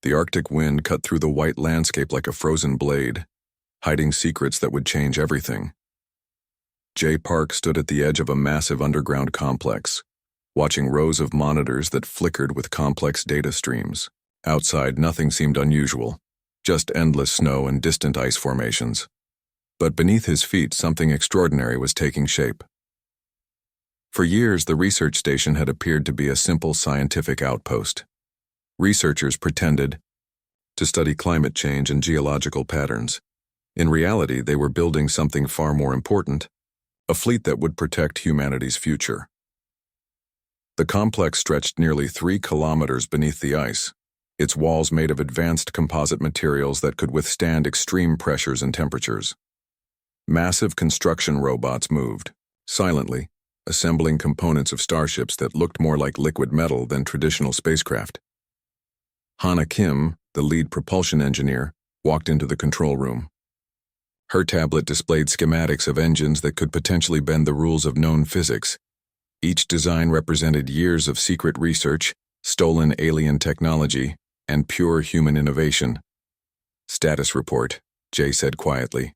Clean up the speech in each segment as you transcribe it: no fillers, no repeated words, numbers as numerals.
The Arctic wind cut through the white landscape like a frozen blade, hiding secrets that would change everything. Jay Park stood at the edge of a massive underground complex, watching rows of monitors that flickered with complex data streams. Outside, nothing seemed unusual, just endless snow and distant ice formations. But beneath his feet, something extraordinary was taking shape. For years, the research station had appeared to be a simple scientific outpost. Researchers pretended to study climate change and geological patterns. In reality, they were building something far more important, a fleet that would protect humanity's future. The complex stretched nearly 3 kilometers beneath the ice, its walls made of advanced composite materials that could withstand extreme pressures and temperatures. Massive construction robots moved, silently, assembling components of starships that looked more like liquid metal than traditional spacecraft. Hana Kim, the lead propulsion engineer, walked into the control room. Her tablet displayed schematics of engines that could potentially bend the rules of known physics. Each design represented years of secret research, stolen alien technology, and pure human innovation. "Status report," Jay said quietly.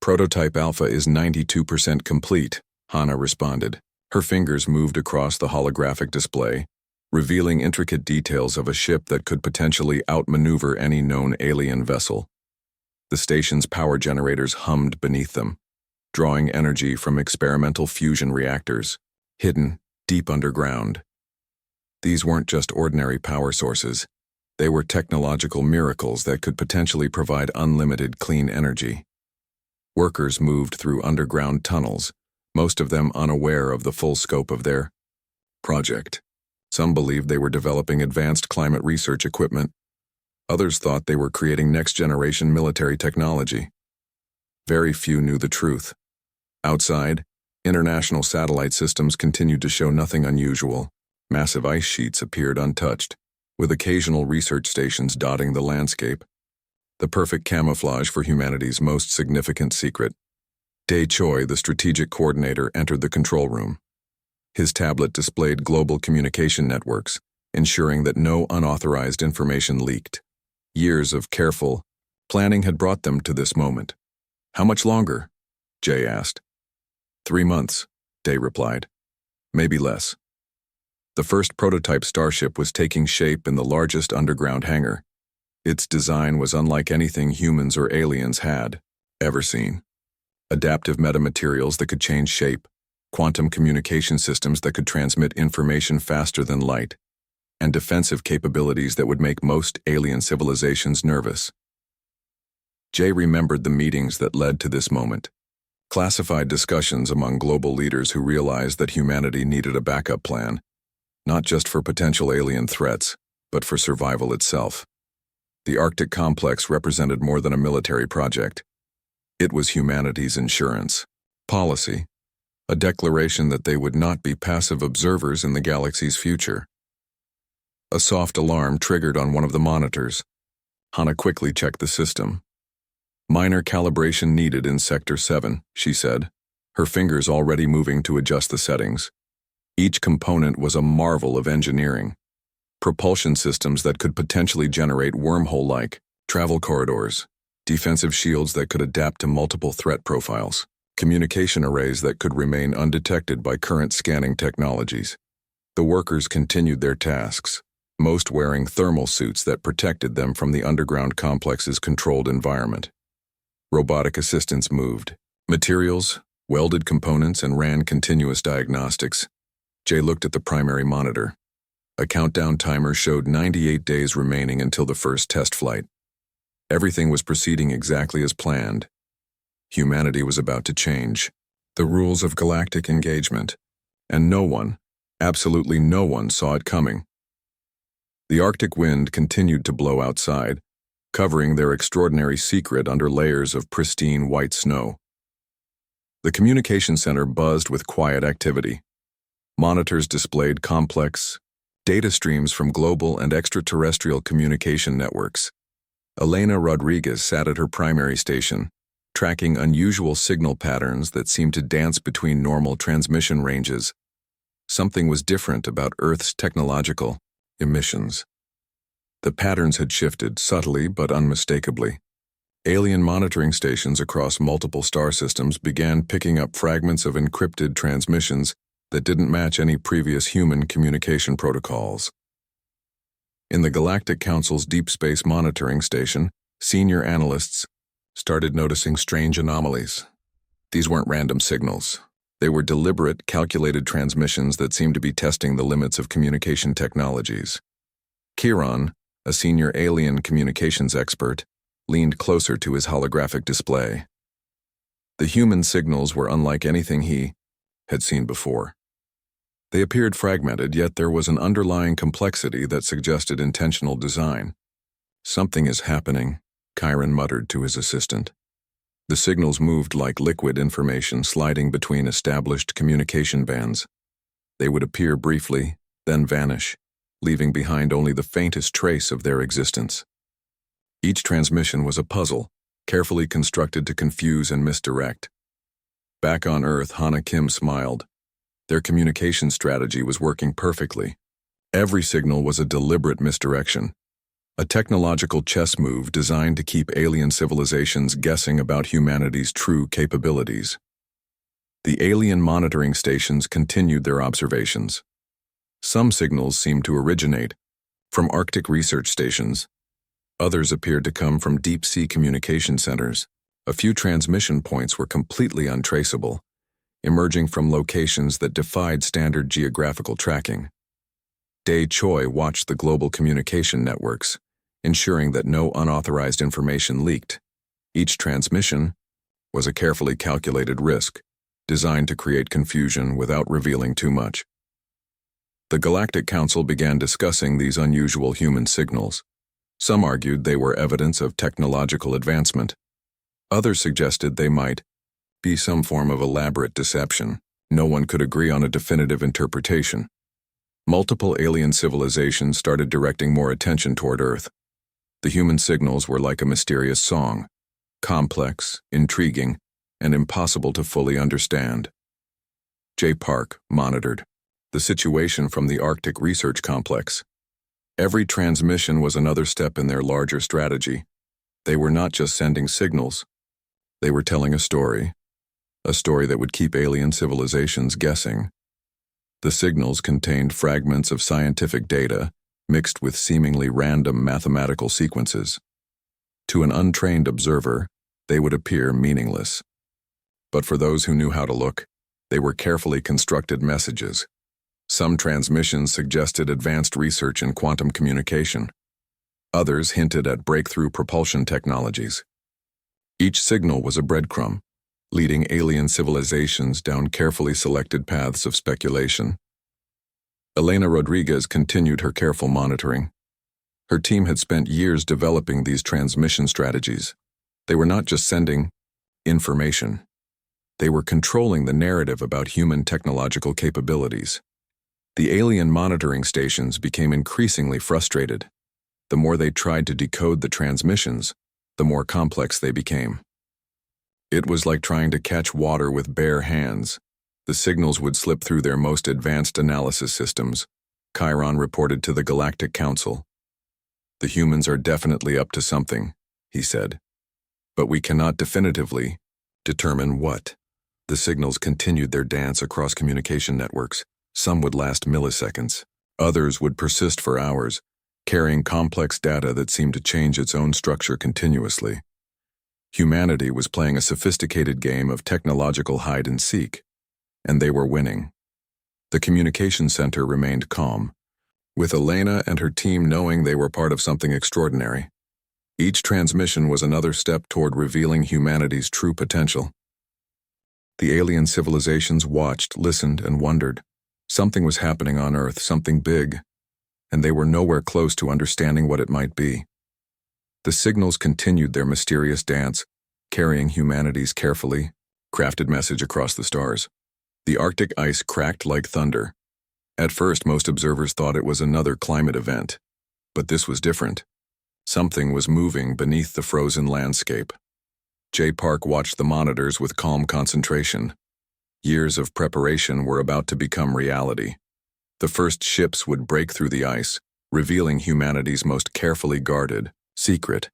"Prototype Alpha is 92% complete," Hana responded. Her fingers moved across the holographic display, revealing intricate details of a ship that could potentially outmaneuver any known alien vessel. The station's power generators hummed beneath them, drawing energy from experimental fusion reactors, hidden deep underground. These weren't just ordinary power sources. They were technological miracles that could potentially provide unlimited clean energy. Workers moved through underground tunnels, most of them unaware of the full scope of their project. Some believed they were developing advanced climate research equipment. Others thought they were creating next-generation military technology. Very few knew the truth. Outside, international satellite systems continued to show nothing unusual. Massive ice sheets appeared untouched, with occasional research stations dotting the landscape. The perfect camouflage for humanity's most significant secret. Dae Choi, the strategic coordinator, entered the control room. His tablet displayed global communication networks, ensuring that no unauthorized information leaked. Years of careful planning had brought them to this moment. "How much longer?" Jay asked. 3 months, Dae replied. "Maybe less." The first prototype starship was taking shape in the largest underground hangar. Its design was unlike anything humans or aliens had ever seen. Adaptive metamaterials that could change shape, quantum communication systems that could transmit information faster than light, and defensive capabilities that would make most alien civilizations nervous. Jay remembered the meetings that led to this moment. Classified discussions among global leaders who realized that humanity needed a backup plan, not just for potential alien threats, but for survival itself. The Arctic complex represented more than a military project. It was humanity's insurance policy, a declaration that they would not be passive observers in the galaxy's future. A soft alarm triggered on one of the monitors. Hana quickly checked the system. "Minor calibration needed in Sector 7, she said, her fingers already moving to adjust the settings. Each component was a marvel of engineering. Propulsion systems that could potentially generate wormhole-like travel corridors, defensive shields that could adapt to multiple threat profiles, communication arrays that could remain undetected by current scanning technologies. The workers continued their tasks, most wearing thermal suits that protected them from the underground complex's controlled environment. Robotic assistants moved materials, welded components, and ran continuous diagnostics. Jay looked at the primary monitor. A countdown timer showed 98 days remaining until the first test flight. Everything was proceeding exactly as planned. Humanity was about to change the rules of galactic engagement, and no one, absolutely no one, saw it coming. The Arctic wind continued to blow outside, covering their extraordinary secret under layers of pristine white snow. The communication center buzzed with quiet activity. Monitors displayed complex data streams from global and extraterrestrial communication networks. Elena Rodriguez sat at her primary station, tracking unusual signal patterns that seemed to dance between normal transmission ranges. Something was different about Earth's technological emissions. The patterns had shifted, subtly but unmistakably. Alien monitoring stations across multiple star systems began picking up fragments of encrypted transmissions that didn't match any previous human communication protocols. In the Galactic Council's Deep Space Monitoring Station, senior analysts started noticing strange anomalies. These weren't random signals. They were deliberate, calculated transmissions that seemed to be testing the limits of communication technologies. Kieran, a senior alien communications expert, leaned closer to his holographic display. The human signals were unlike anything he had seen before. They appeared fragmented, yet there was an underlying complexity that suggested intentional design. "Something is happening," Kieran muttered to his assistant. The signals moved like liquid information sliding between established communication bands. They would appear briefly, then vanish, leaving behind only the faintest trace of their existence. Each transmission was a puzzle, carefully constructed to confuse and misdirect. Back on Earth, Hana Kim smiled. Their communication strategy was working perfectly. Every signal was a deliberate misdirection, a technological chess move designed to keep alien civilizations guessing about humanity's true capabilities. The alien monitoring stations continued their observations. Some signals seemed to originate from Arctic research stations. Others appeared to come from deep-sea communication centers. A few transmission points were completely untraceable, emerging from locations that defied standard geographical tracking. Dae Choi watched the global communication networks, ensuring that no unauthorized information leaked. Each transmission was a carefully calculated risk, designed to create confusion without revealing too much. The Galactic Council began discussing these unusual human signals. Some argued they were evidence of technological advancement. Others suggested they might be some form of elaborate deception. No one could agree on a definitive interpretation. Multiple alien civilizations started directing more attention toward Earth. The human signals were like a mysterious song, complex, intriguing, and impossible to fully understand. J. Park monitored the situation from the Arctic Research Complex. Every transmission was another step in their larger strategy. They were not just sending signals. They were telling a story that would keep alien civilizations guessing. The signals contained fragments of scientific data mixed with seemingly random mathematical sequences. To an untrained observer, they would appear meaningless. But for those who knew how to look, they were carefully constructed messages. Some transmissions suggested advanced research in quantum communication. Others hinted at breakthrough propulsion technologies. Each signal was a breadcrumb, leading alien civilizations down carefully selected paths of speculation. Elena Rodriguez continued her careful monitoring. Her team had spent years developing these transmission strategies. They were not just sending information. They were controlling the narrative about human technological capabilities. The alien monitoring stations became increasingly frustrated. The more they tried to decode the transmissions, the more complex they became. It was like trying to catch water with bare hands. The signals would slip through their most advanced analysis systems, Chiron reported to the Galactic Council. "The humans are definitely up to something," he said. "But we cannot definitively determine what." The signals continued their dance across communication networks. Some would last milliseconds. Others would persist for hours, carrying complex data that seemed to change its own structure continuously. Humanity was playing a sophisticated game of technological hide-and-seek, and they were winning. The communication center remained calm, with Elena and her team knowing they were part of something extraordinary. Each transmission was another step toward revealing humanity's true potential. The alien civilizations watched, listened, and wondered. Something was happening on Earth, something big, and they were nowhere close to understanding what it might be. The signals continued their mysterious dance, carrying humanity's carefully crafted message across the stars. The Arctic ice cracked like thunder. At first, most observers thought it was another climate event, but this was different. Something was moving beneath the frozen landscape. J. Park watched the monitors with calm concentration. Years of preparation were about to become reality. The first ships would break through the ice, revealing humanity's most carefully guarded secret.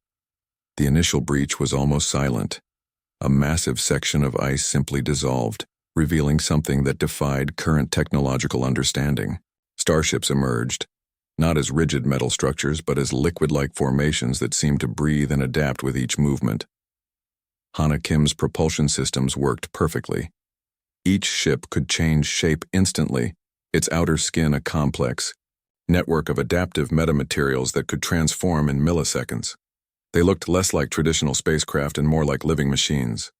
The initial breach was almost silent. A massive section of ice simply dissolved, revealing something that defied current technological understanding. Starships emerged, not as rigid metal structures but as liquid-like formations that seemed to breathe and adapt with each movement. Hana Kim's propulsion systems worked perfectly. Each ship could change shape instantly, its outer skin a complex network of adaptive metamaterials that could transform in milliseconds. They looked less like traditional spacecraft and more like living machines.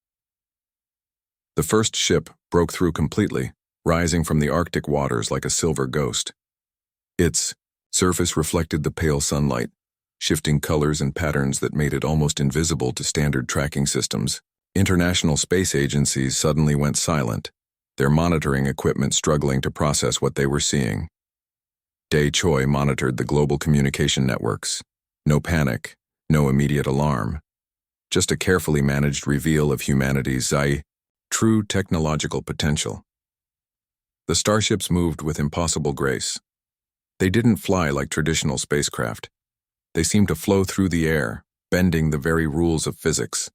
The first ship broke through completely, rising from the Arctic waters like a silver ghost. Its surface reflected the pale sunlight, shifting colors and patterns that made it almost invisible to standard tracking systems. International space agencies suddenly went silent, their monitoring equipment struggling to process what they were seeing. Dae Choi monitored the global communication networks. No panic, no immediate alarm. Just a carefully managed reveal of humanity's true technological potential. The starships moved with impossible grace. They didn't fly like traditional spacecraft. They seemed to flow through the air, bending the very rules of physics.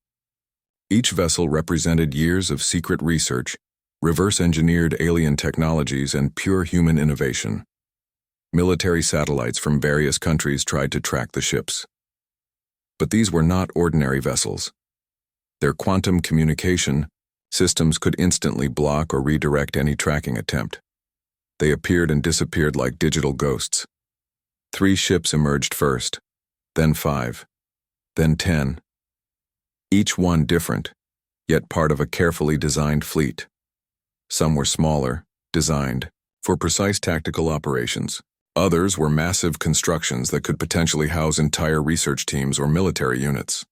Each vessel represented years of secret research, reverse-engineered alien technologies, and pure human innovation. Military satellites from various countries tried to track the ships. But these were not ordinary vessels. Their quantum communication systems could instantly block or redirect any tracking attempt. They appeared and disappeared like digital ghosts. 3 ships emerged first, then 5, then 10. Each one different, yet part of a carefully designed fleet. Some were smaller, designed for precise tactical operations. Others were massive constructions that could potentially house entire research teams or military units.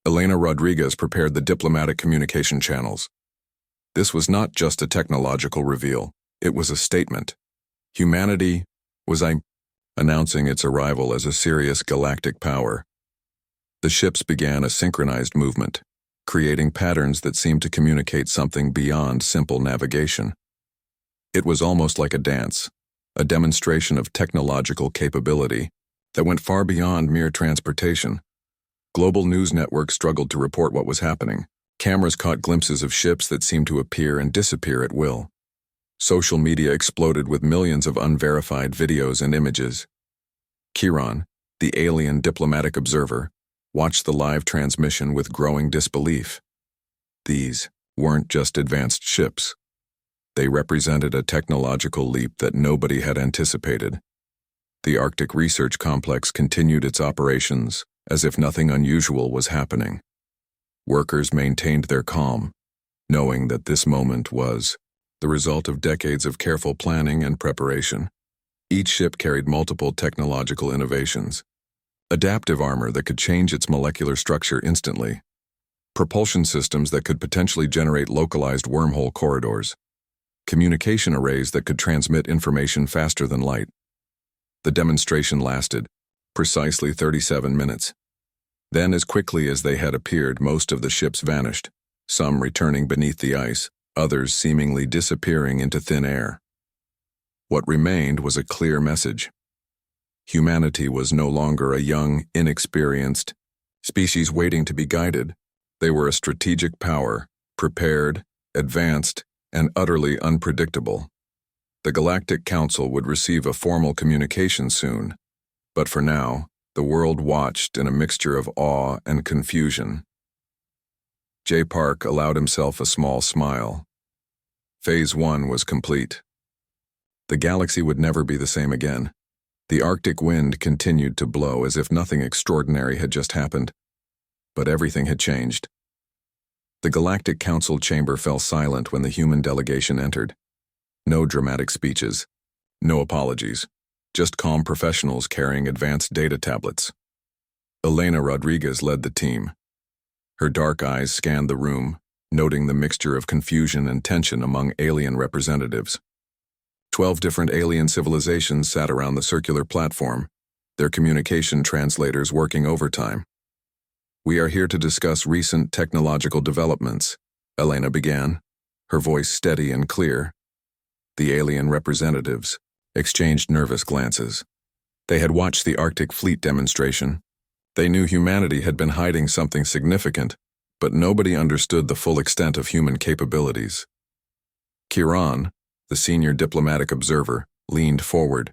Elena Rodriguez prepared the diplomatic communication channels. This was not just a technological reveal, it was a statement. Humanity was announcing its arrival as a serious galactic power. The ships began a synchronized movement, creating patterns that seemed to communicate something beyond simple navigation. It was almost like a dance, a demonstration of technological capability that went far beyond mere transportation. Global news networks struggled to report what was happening. Cameras caught glimpses of ships that seemed to appear and disappear at will. Social media exploded with millions of unverified videos and images. Kiran, the alien diplomatic observer, watched the live transmission with growing disbelief. These weren't just advanced ships. They represented a technological leap that nobody had anticipated. The Arctic Research Complex continued its operations as if nothing unusual was happening. Workers maintained their calm, knowing that this moment was the result of decades of careful planning and preparation. Each ship carried multiple technological innovations. Adaptive armor that could change its molecular structure instantly. Propulsion systems that could potentially generate localized wormhole corridors. Communication arrays that could transmit information faster than light. The demonstration lasted precisely 37 minutes. Then, as quickly as they had appeared, most of the ships vanished, some returning beneath the ice, others seemingly disappearing into thin air. What remained was a clear message. Humanity was no longer a young, inexperienced species waiting to be guided. They were a strategic power, prepared, advanced, and utterly unpredictable. The Galactic Council would receive a formal communication soon, but for now, the world watched in a mixture of awe and confusion. Jay Park allowed himself a small smile. Phase 1 was complete. The galaxy would never be the same again. The Arctic wind continued to blow as if nothing extraordinary had just happened. But everything had changed. The Galactic Council chamber fell silent when the human delegation entered. No dramatic speeches. No apologies. Just calm professionals carrying advanced data tablets. Elena Rodriguez led the team. Her dark eyes scanned the room, noting the mixture of confusion and tension among alien representatives. 12 different alien civilizations sat around the circular platform, their communication translators working overtime. "We are here to discuss recent technological developments," Elena began, her voice steady and clear. The alien representatives exchanged nervous glances. They had watched the Arctic fleet demonstration. They knew humanity had been hiding something significant, but nobody understood the full extent of human capabilities. Kiran, the senior diplomatic observer, leaned forward.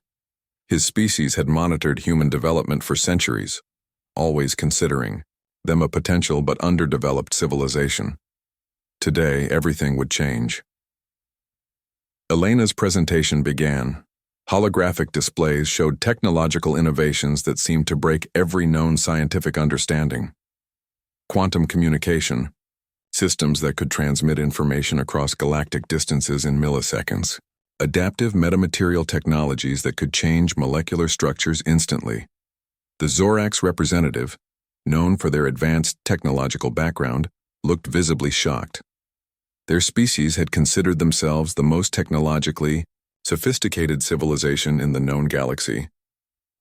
His species had monitored human development for centuries, always considering them a potential but underdeveloped civilization. Today, everything would change. Elena's presentation began. Holographic displays showed technological innovations that seemed to break every known scientific understanding. Quantum communication, systems that could transmit information across galactic distances in milliseconds. Adaptive metamaterial technologies that could change molecular structures instantly. The Zorax representative, known for their advanced technological background, looked visibly shocked. Their species had considered themselves the most technologically sophisticated civilization in the known galaxy.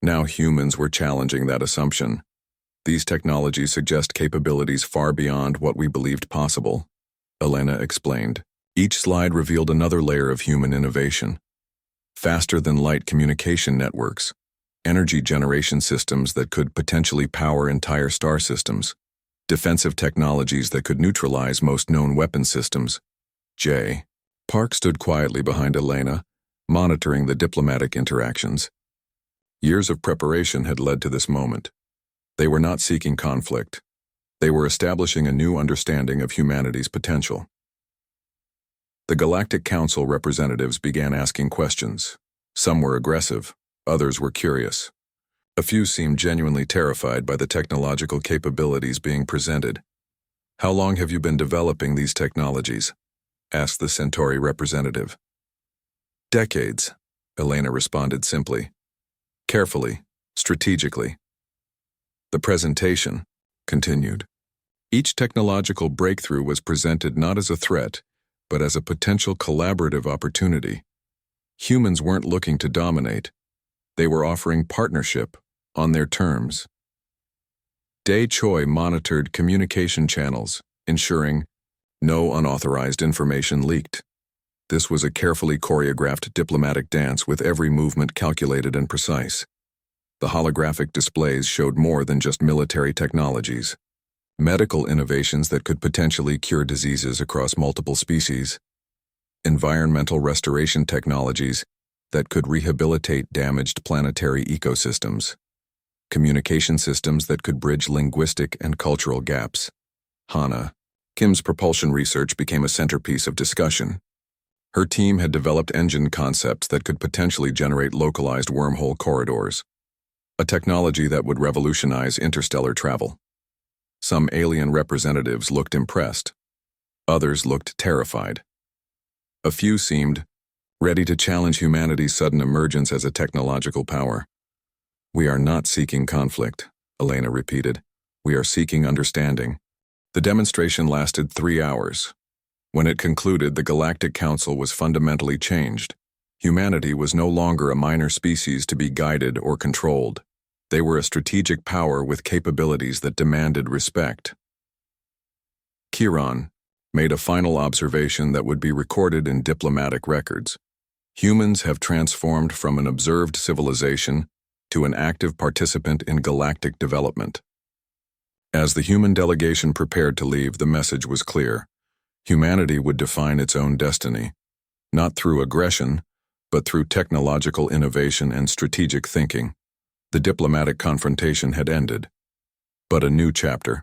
Now humans were challenging that assumption. These technologies suggest capabilities far beyond what we believed possible, Elena explained. Each slide revealed another layer of human innovation. Faster-than-light communication networks, energy generation systems that could potentially power entire star systems, defensive technologies that could neutralize most known weapon systems. J. Park stood quietly behind Elena, monitoring the diplomatic interactions. Years of preparation had led to this moment. They were not seeking conflict. They were establishing a new understanding of humanity's potential. The Galactic Council representatives began asking questions. Some were aggressive, others were curious. A few seemed genuinely terrified by the technological capabilities being presented. "How long have you been developing these technologies?" asked the Centauri representative. "Decades," Elena responded simply. "Carefully, strategically." The presentation continued. Each technological breakthrough was presented not as a threat, but as a potential collaborative opportunity. Humans weren't looking to dominate. They were offering partnership on their terms. Dae Choi monitored communication channels, ensuring no unauthorized information leaked. This was a carefully choreographed diplomatic dance with every movement calculated and precise. The holographic displays showed more than just military technologies. Medical innovations that could potentially cure diseases across multiple species. Environmental restoration technologies that could rehabilitate damaged planetary ecosystems. Communication systems that could bridge linguistic and cultural gaps. Hana, Kim's propulsion research became a centerpiece of discussion. Her team had developed engine concepts that could potentially generate localized wormhole corridors, a technology that would revolutionize interstellar travel. Some alien representatives looked impressed. Others looked terrified. A few seemed ready to challenge humanity's sudden emergence as a technological power. "We are not seeking conflict," Elena repeated. "We are seeking understanding." The demonstration lasted 3 hours. When it concluded, the Galactic Council was fundamentally changed. Humanity was no longer a minor species to be guided or controlled. They were a strategic power with capabilities that demanded respect. Kiran made a final observation that would be recorded in diplomatic records. Humans have transformed from an observed civilization to an active participant in galactic development. As the human delegation prepared to leave, the message was clear. Humanity would define its own destiny, not through aggression, but through technological innovation and strategic thinking. The diplomatic confrontation had ended, but a new chapter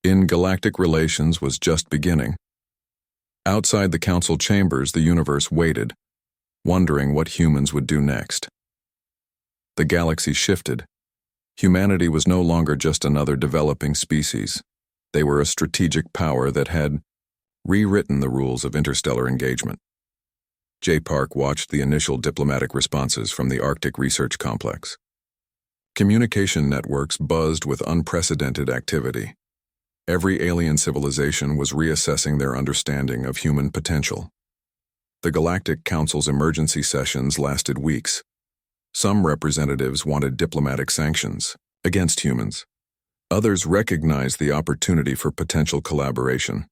in galactic relations was just beginning. Outside the council chambers, the universe waited, wondering what humans would do next. The galaxy shifted. Humanity was no longer just another developing species. They were a strategic power that had rewritten the rules of interstellar engagement. J. Park watched the initial diplomatic responses from the Arctic Research Complex. Communication networks buzzed with unprecedented activity. Every alien civilization was reassessing their understanding of human potential. The Galactic Council's emergency sessions lasted weeks. Some representatives wanted diplomatic sanctions against humans. Others recognized the opportunity for potential collaboration.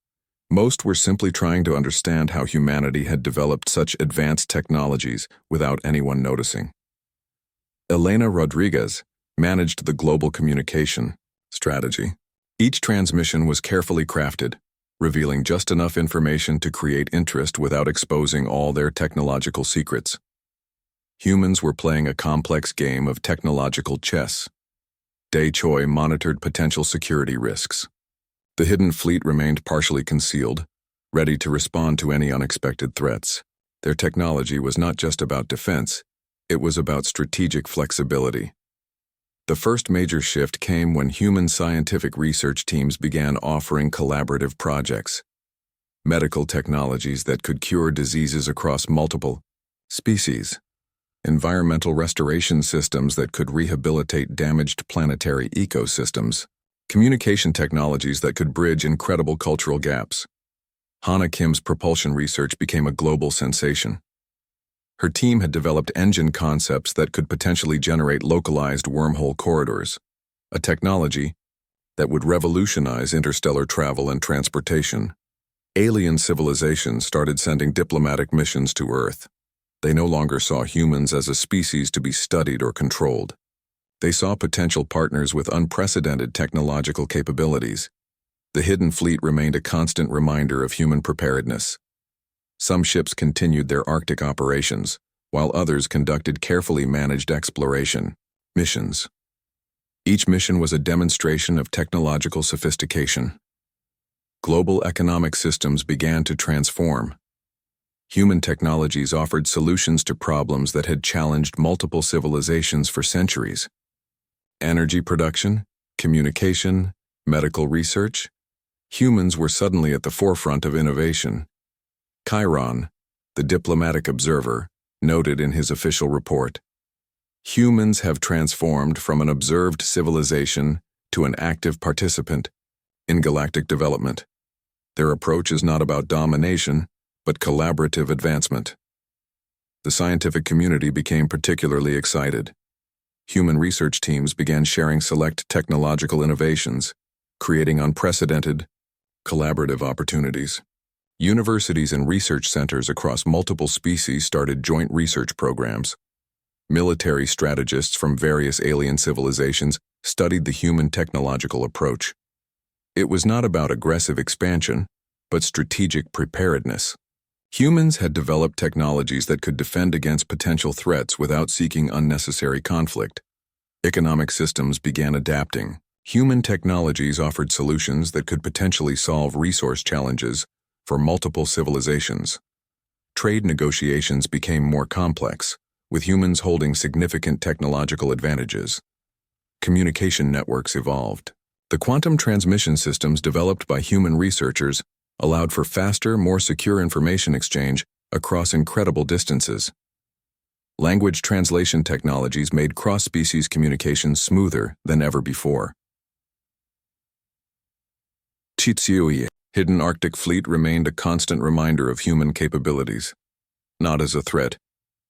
Most were simply trying to understand how humanity had developed such advanced technologies without anyone noticing. Elena Rodriguez managed the global communication strategy. Each transmission was carefully crafted, revealing just enough information to create interest without exposing all their technological secrets. Humans were playing a complex game of technological chess. Day Choi monitored potential security risks. The hidden fleet remained partially concealed, ready to respond to any unexpected threats. Their technology was not just about defense, it was about strategic flexibility. The first major shift came when human scientific research teams began offering collaborative projects, medical technologies that could cure diseases across multiple species, environmental restoration systems that could rehabilitate damaged planetary ecosystems, communication technologies that could bridge incredible cultural gaps. Hana Kim's propulsion research became a global sensation. Her team had developed engine concepts that could potentially generate localized wormhole corridors, a technology that would revolutionize interstellar travel and transportation. Alien civilizations started sending diplomatic missions to Earth. They no longer saw humans as a species to be studied or controlled. They saw potential partners with unprecedented technological capabilities. The hidden fleet remained a constant reminder of human preparedness. Some ships continued their Arctic operations, while others conducted carefully managed exploration missions. Each mission was a demonstration of technological sophistication. Global economic systems began to transform. Human technologies offered solutions to problems that had challenged multiple civilizations for centuries. Energy production, communication, medical research. Humans were suddenly at the forefront of innovation. Chiron, the diplomatic observer, noted in his official report, "Humans have transformed from an observed civilization to an active participant in galactic development. Their approach is not about domination, but collaborative advancement." The scientific community became particularly excited. Human research teams began sharing select technological innovations, creating unprecedented, collaborative opportunities. Universities and research centers across multiple species started joint research programs. Military strategists from various alien civilizations studied the human technological approach. It was not about aggressive expansion, but strategic preparedness. Humans had developed technologies that could defend against potential threats without seeking unnecessary conflict. Economic systems began adapting. Human technologies offered solutions that could potentially solve resource challenges for multiple civilizations. Trade negotiations became more complex, with humans holding significant technological advantages. Communication networks evolved. The quantum transmission systems developed by human researchers allowed for faster, more secure information exchange across incredible distances. Language translation technologies made cross-species communication smoother than ever before. Chitsuye, hidden Arctic fleet, remained a constant reminder of human capabilities, not as a threat,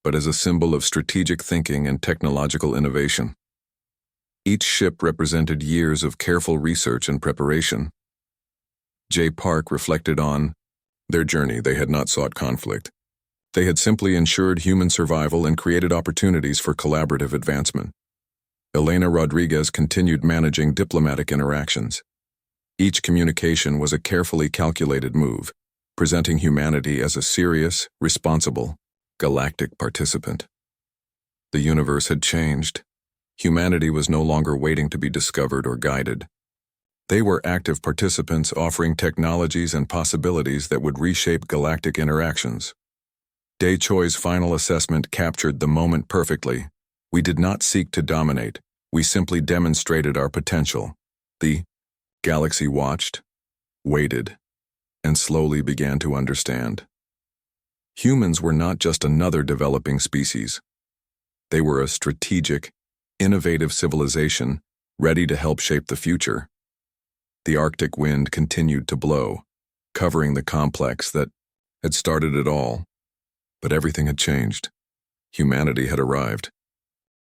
but as a symbol of strategic thinking and technological innovation. Each ship represented years of careful research and preparation. J. Park reflected on their journey. They had not sought conflict. They had simply ensured human survival and created opportunities for collaborative advancement. Elena Rodriguez continued managing diplomatic interactions. Each communication was a carefully calculated move, presenting humanity as a serious, responsible, galactic participant. The universe had changed. Humanity was no longer waiting to be discovered or guided. They were active participants offering technologies and possibilities that would reshape galactic interactions. Day Choi's final assessment captured the moment perfectly. "We did not seek to dominate, we simply demonstrated our potential." The galaxy watched, waited, and slowly began to understand. Humans were not just another developing species. They were a strategic, innovative civilization ready to help shape the future. The Arctic wind continued to blow, covering the complex that had started it all. But everything had changed. Humanity had arrived.